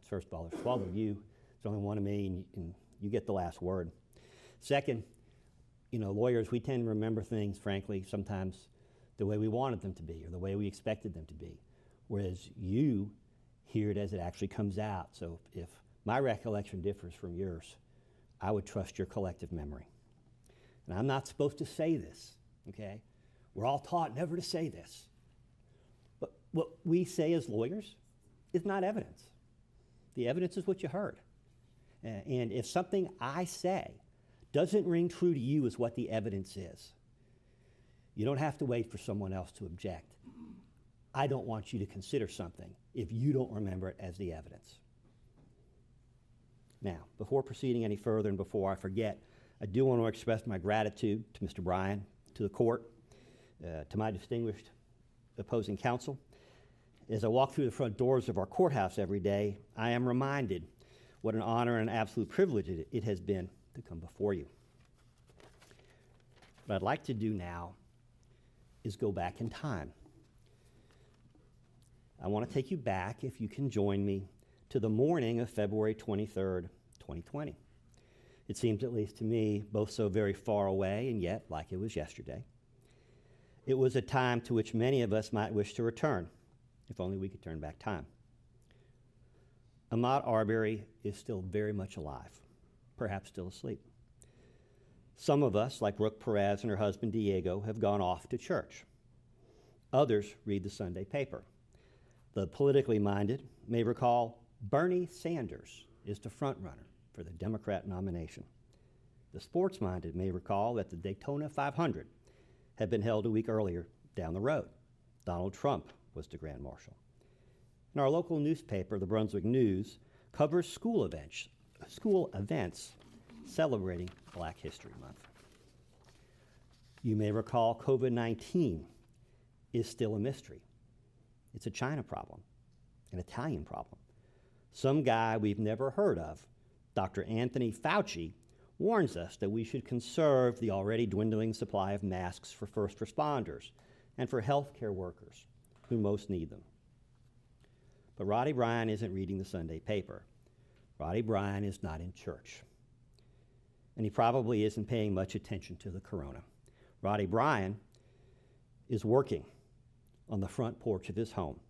First of all, there's 12 of you. There's only one of me, and you get the last word. Second, lawyers, we tend to remember things, frankly, sometimes the way we wanted them to be or the way we expected them to be, whereas you hear it as it actually comes out. So if my recollection differs from yours, I would trust your collective memory. And I'm not supposed to say this, okay? We're all taught never to say this. But what we say as lawyers is not evidence. The evidence is what you heard. And if something I say doesn't ring true to you as what the evidence is, you don't have to wait for someone else to object. I don't want you to consider something if you don't remember it as the evidence. Now, before proceeding any further and before I forget, I do want to express my gratitude to Mr. Bryan, to the court, to my distinguished opposing counsel. As I walk through the front doors of our courthouse every day, I am reminded what an honor and an absolute privilege it has been to come before you. What I'd like to do now is go back in time. I want to take you back, if you can join me, to the morning of February 23rd, 2020. It seems, at least to me, both so very far away and yet like it was yesterday. It was a time to which many of us might wish to return, if only we could turn back time. Ahmaud Arbery is still very much alive, perhaps still asleep. Some of us, like Brooke Perez and her husband Diego, have gone off to church. Others read the Sunday paper. The politically minded may recall Bernie Sanders is the front runner for the Democrat nomination. The sports-minded may recall that the Daytona 500 had been held a week earlier down the road. Donald Trump was the Grand Marshal. And our local newspaper, the Brunswick News, covers school events celebrating Black History Month. You may recall COVID-19 is still a mystery. It's a China problem, an Italian problem. Some guy we've never heard of, Dr. Anthony Fauci, warns us that we should conserve the already dwindling supply of masks for first responders and for healthcare workers who most need them. But Roddie Bryan isn't reading the Sunday paper. Roddie Bryan is not in church. And he probably isn't paying much attention to the corona. Roddie Bryan is working on the front porch of his home.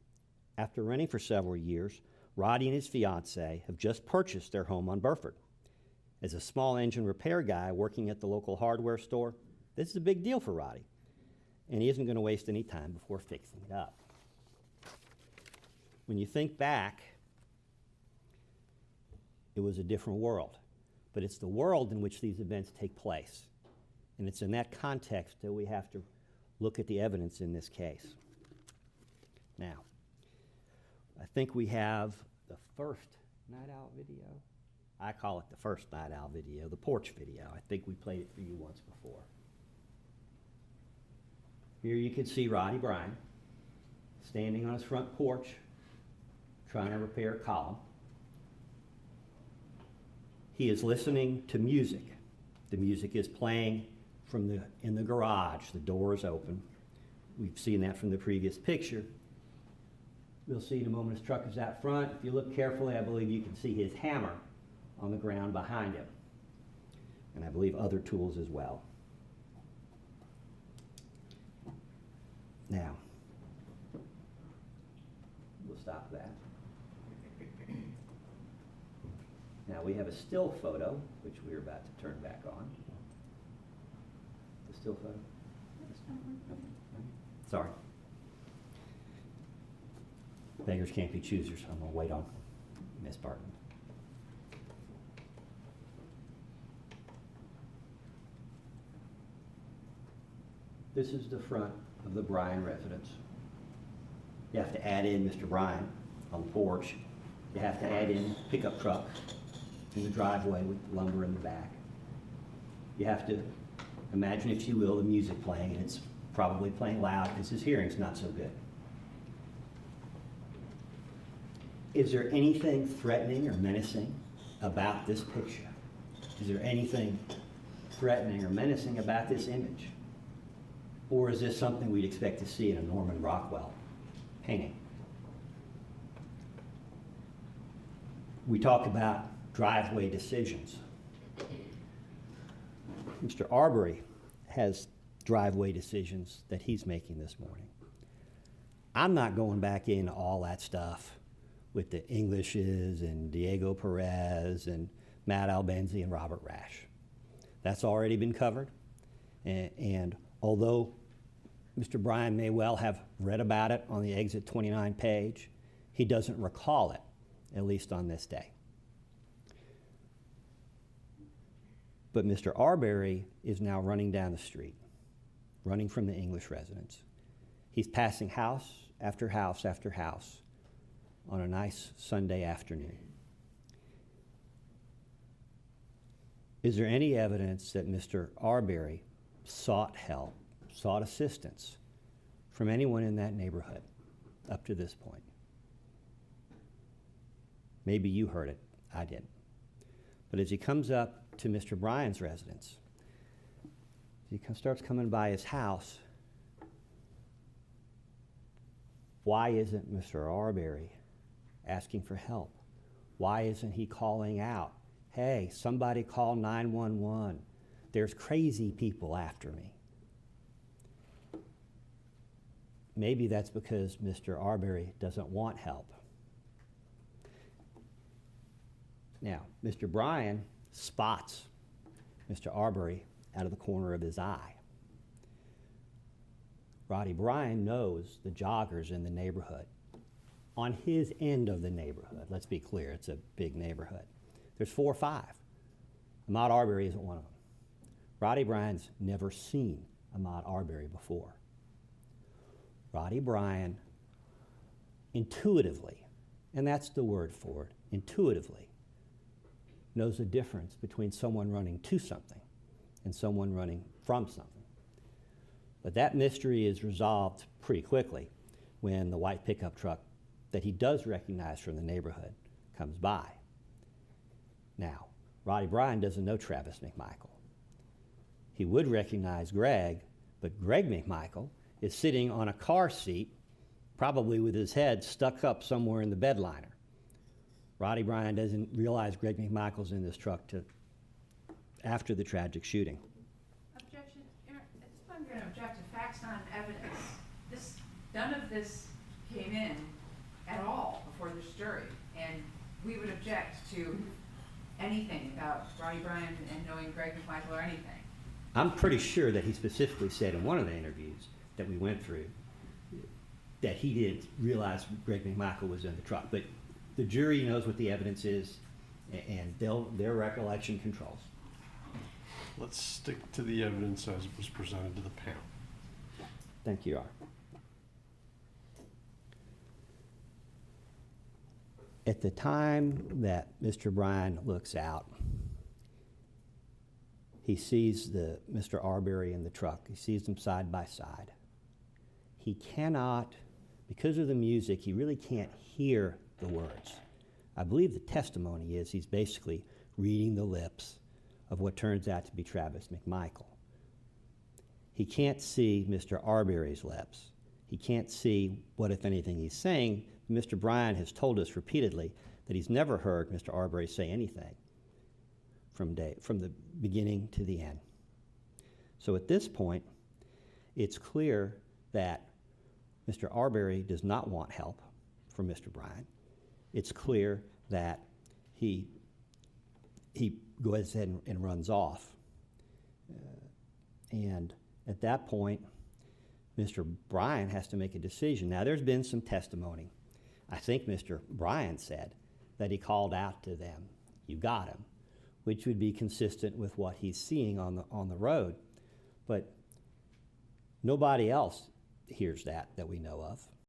After renting for several years, Roddy and his fiancée have just purchased their home on Burford. As a small engine repair guy working at the local hardware store, this is a big deal for Roddy, and he isn't going to waste any time before fixing it up. When you think back, it was a different world, but it's the world in which these events take place, and it's in that context that we have to look at the evidence in this case. Now, I think we have the first Night Owl video. I call it the first Night Owl video, the porch video. I think we played it for you once before. Here you can see Roddie Bryan standing on his front porch trying to repair a column. He is listening to music. The music is playing in the garage. The door is open. We've seen that from the previous picture. We'll see in a moment his truck is out front. If you look carefully, I believe you can see his hammer on the ground behind him. And I believe other tools as well. Now, we'll stop that. Now we have a still photo, which we're about to turn back on. The still photo? Sorry. Beggars can't be choosers, so I'm going to wait on Miss Barton. This is the front of the Bryan residence. You have to add in Mr. Bryan on the porch. You have to add in pickup truck in the driveway with lumber in the back. You have to imagine, if you will, the music playing, and it's probably playing loud because his hearing's not so good. Is there anything threatening or menacing about this picture? Is there anything threatening or menacing about this image? Or is this something we'd expect to see in a Norman Rockwell painting? We talk about driveway decisions. Mr. Arbery has driveway decisions that he's making this morning. I'm not going back into all that stuff with the Englishes and Diego Perez and Matt Albenzi and Robert Rash. That's already been covered. And although Mr. Bryan may well have read about it on the Exit 29 page, he doesn't recall it, at least on this day. But Mr. Arbery is now running down the street, running from the English residence. He's passing house after house after house on a nice Sunday afternoon. Is there any evidence that Mr. Arbery sought help, sought assistance from anyone in that neighborhood up to this point? Maybe you heard it, I didn't. But as he comes up to Mr. Bryan's residence, he starts coming by his house, why isn't Mr. Arbery asking for help? Why isn't he calling out, hey, somebody call 911. There's crazy people after me. Maybe that's because Mr. Arbery doesn't want help. Now, Mr. Bryan spots Mr. Arbery out of the corner of his eye. Roddie Bryan knows the joggers in the neighborhood. On his end of the neighborhood, let's be clear, it's a big neighborhood. There's 4 or 5. Ahmaud Arbery isn't one of them. Roddie Bryan's never seen Ahmaud Arbery before. Roddie Bryan intuitively, and that's the word for it, intuitively, knows the difference between someone running to something and someone running from something. But that mystery is resolved pretty quickly when the white pickup truck that he does recognize from the neighborhood comes by. Now, Roddie Bryan doesn't know Travis McMichael. He would recognize Greg, but Greg McMichael is sitting on a car seat, probably with his head stuck up somewhere in the bed liner. Roddie Bryan doesn't realize Greg McMichael's in this truck till after the tragic shooting. Objection. At this point, I'm going to object to facts, not evidence. None of this came in at all before this jury, and we would object to anything about Roddie Bryan and knowing Greg McMichael or anything. I'm pretty sure that he specifically said in one of the interviews that we went through that he didn't realize Greg McMichael was in the truck. But the jury knows what the evidence is, and their recollection controls. Let's stick to the evidence as it was presented to the panel. Thank you, Your Honor. At the time that Mr. Bryan looks out, he sees Mr. Arbery in the truck. He sees them side by side. He cannot, because of the music, he really can't hear the words. I believe the testimony is he's basically reading the lips of what turns out to be Travis McMichael. He can't see Mr. Arbery's lips. He can't see what, if anything, he's saying. Mr. Bryan has told us repeatedly that he's never heard Mr. Arbery say anything from the beginning to the end. So at this point, it's clear that Mr. Arbery does not want help from Mr. Bryan. It's clear that he goes ahead and runs off. And at that point, Mr. Bryan has to make a decision. Now, there's been some testimony. I think Mr. Bryan said that he called out to them, "You got him," which would be consistent with what he's seeing on the road. But nobody else hears that we know of.